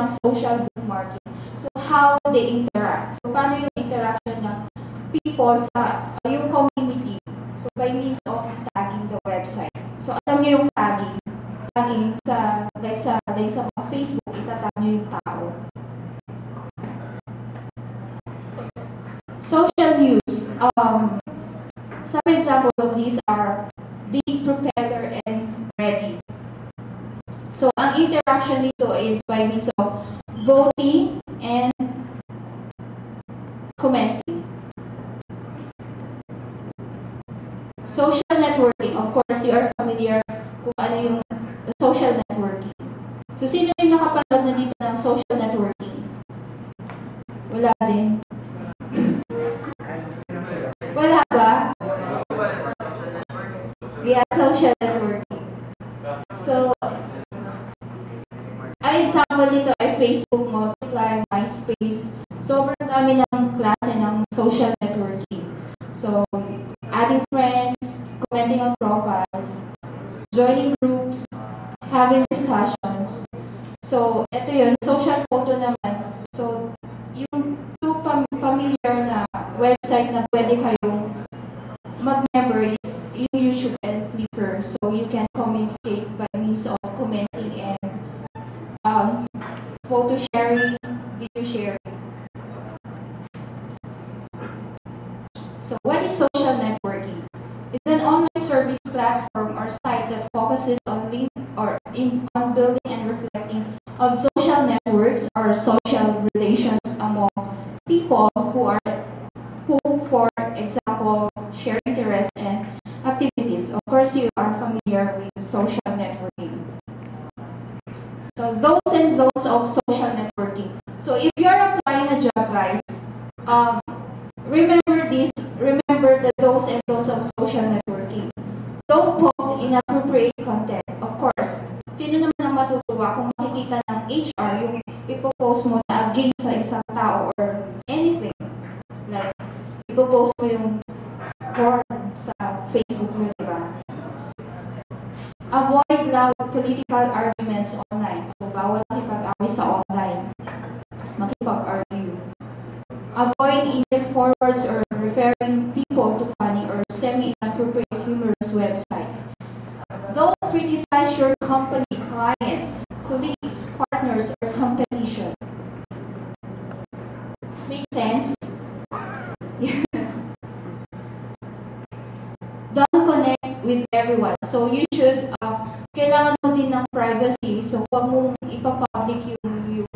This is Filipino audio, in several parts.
ng social bookmarking. So, how they interact. So, paano yung interaction ng people sa yung community. So, by means of tagging the website. So, alam nyo yung tagging. Tagging sa Facebook, itatag nyo yung tao. Social news. Some examples of these are the propeller and ready. So, ang interaction nito is by means of voting and commenting. Social networking, of course, you are familiar kung ano yung social networking. So, sino yung nakapanood na dito ng social networking? Wala din. Wala ba? Yeah, social networking. So, ang example nito ay Facebook, Multiply, MySpace. Sobrang dami ng klase ng social networking. So, adding friends, commenting on profiles, joining groups, having discussions. So, ito yun, social photo naman. So, yung two familiar na website na pwede kayong mag-member is yung YouTube and Flickr. So, you can communicate by means of commenting and photo sharing, video sharing. So, what is social networking? It's an online service platform or site that focuses on on building and reflecting of social networks or social relations among people who, for example, share interests and activities. Of course, you are familiar with social networking. So, those and those of social networking. So, if you are applying a job, guys, remember this. Remember the those and those of social networking. Don't post inappropriate content. Of course, sino naman ang matutuwa kung makikita ng HR yung ipopost mo na against sa isang tao or anything. Like, ipopost mo yung porn sa Facebook mo, diba? Avoid loud political arguments online. So, bawal makipag-away sa online. Makipag-argue. Avoid either forwards or referring people to funny or semi-inappropriate humorous websites. Don't criticize your company, clients, colleagues, partners, or competition. Make sense? Don't connect with everyone. So you should, kailangan mo din ng privacy. So huwag mong ipapublic yung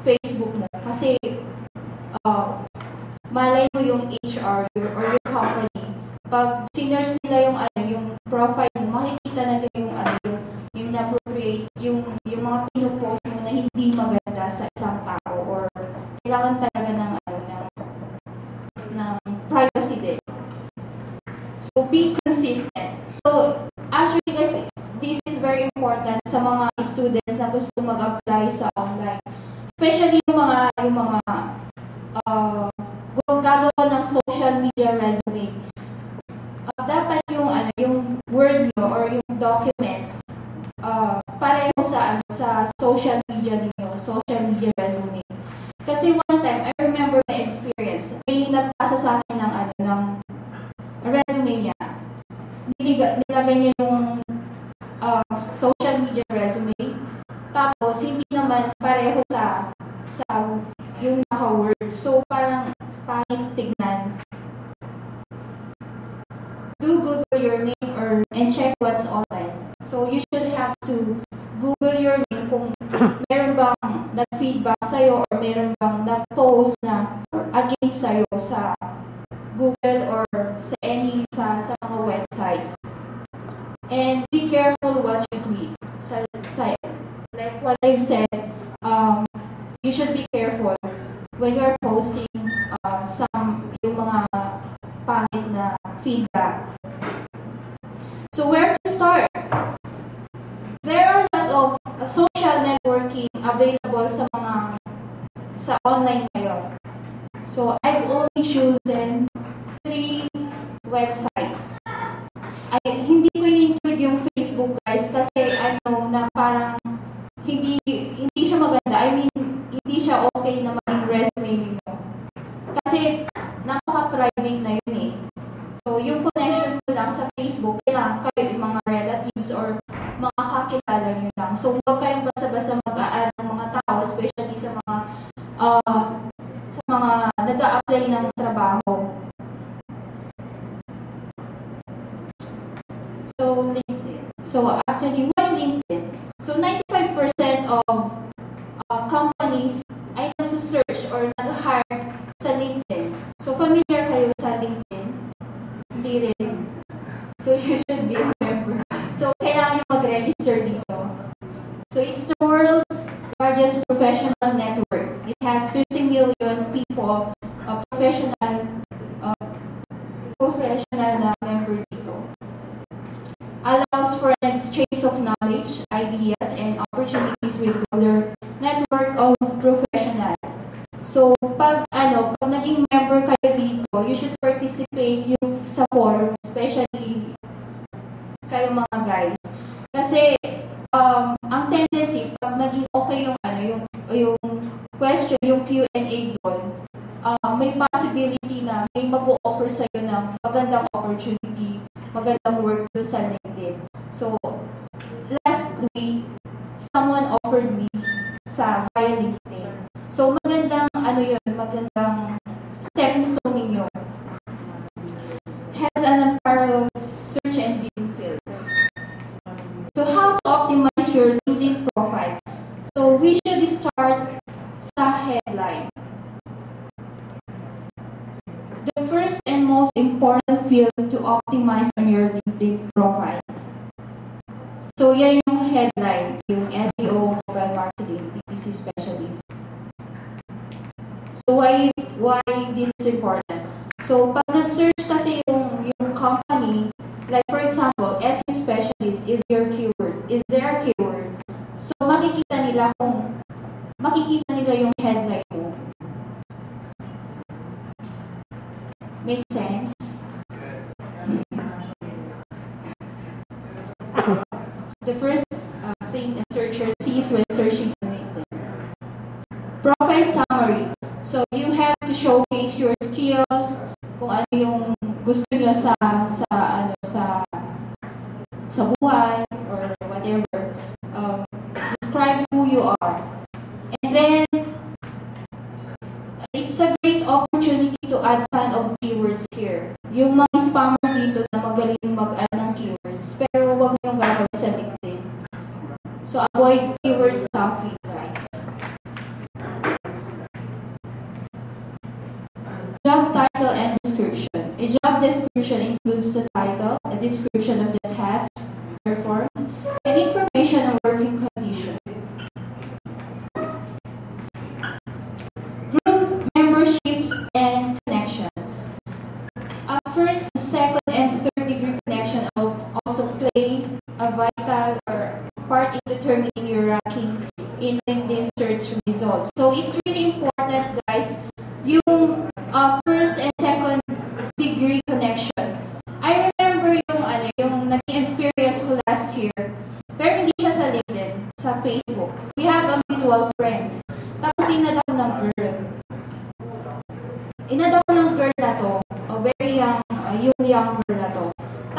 Facebook mo. Kasi malay mo yung HR or your company. Pag sinners nila yung profile mo, makikita na yung yung inappropriate, yung mga pinupost mo na hindi maganda sa isang tao or kailangan talaga ng privacy din. So, be consistent. So, actually guys, this is very important sa mga students na gusto mag-apply sa online. Especially yung mga gagawa ng social media resume. Dapat yung word nyo or yung documents pareho sa social media niyo, social media resume. Kasi one time, I remember my experience. May nagpasa sa akin ng resume niya. Nilagay niya yung social media resume. Tapos, hindi naman pareho sa yung naka-word. So, parang pangit tignan. Do Google your name and check what's online. So, you should have to Google your name kung meron bang nag-feedback sa'yo or meron bang nag-post na against sa'yo sa Google or sa mga websites. And be careful what you tweet. Like what I've said, you should be careful when you're posting yung mga pangit na feedback. So where to start? There are a lot of social networking available sa online ngayon. So I've only chosen 3 websites. Hindi ko in-include yung Facebook, guys, kasi I know na parang hindi siya maganda. I mean, So, huwag kayong basta-basta mag-a-add ng mga tao, especially sa mga nag-a-apply ng trabaho. So, LinkedIn. So, actually, why LinkedIn? So, 95% of companies ay nasa-search or nag-hire sa LinkedIn. So, familiar kayo sa LinkedIn? Hindi rin. So, you should be a member. So, kailangan nyo mag-register dito. So, it's the world's largest professional network. It has 50 million people, professional na member dito. Allows for an exchange of knowledge, ideas, and opportunities with other network of professionals. So, pag naging member kayo dito, you should participate yung sa forum, especially kayo mga guys. Kasi, ang tendency, pag naging okay yung question, yung Q&A doon, may possibility na may mag-o-offer sa'yo ng magandang opportunity, magandang work doon sa LinkedIn. So, last week, someone offered me via LinkedIn. So, magandang magandang stepping stone ninyo. Has an unparalleled search engine field. So, how to optimize your LinkedIn profile? So, we should start sa headline. The first and most important field to optimize on your LinkedIn profile. So, yan yung headline, yung SEO, mobile marketing, PPC specialist. So, why this is important? So, pag nag-search kasi yung company, like for example, SEO specialist is their keyword. So, makikita nila yung headline mo. Make sense? The first thing a searcher sees when searching on LinkedIn. Profile summary. So, you have to showcase your skills, kung ano yung gusto nyo sa buhay, or whatever. Describe who you are. And then, it's a great opportunity to add kind of keywords here. Yung mga spammer dito na magaling mag-add ng keywords, pero huwag nyo gagawin sa LinkedIn. So, avoid keyword stuffing, guys. Job title and description. A job description includes the title, a description of the task performed, and information on working conditions. Group memberships and connections. First, second, and third degree connection also play a vital or part in determining your ranking in LinkedIn search results. So it's really important, guys, yung first and second degree connection. I remember yung naging experience ko last year, pero hindi siya sa LinkedIn, sa Facebook. We have a mutual friends. Tapos inad ako ng girl. Inad ako ng girl na to, very young, young girl na to.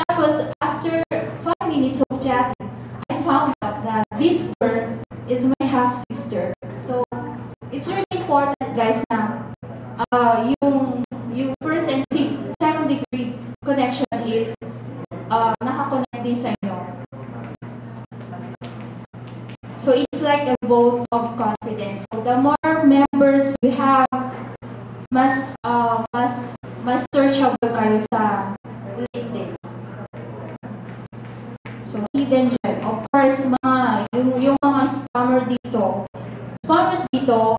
Tapos, after 5 minutes of chatting, I found out that this girl is my half-sister. So, it's really important, guys, na yung first and second degree connection is nakakonect din sa inyo. So, it's like a vote of confidence. So, the more members you have, mas searchable kayo sa LinkedIn. So, hidden gem. Of course, yung mga spammers dito,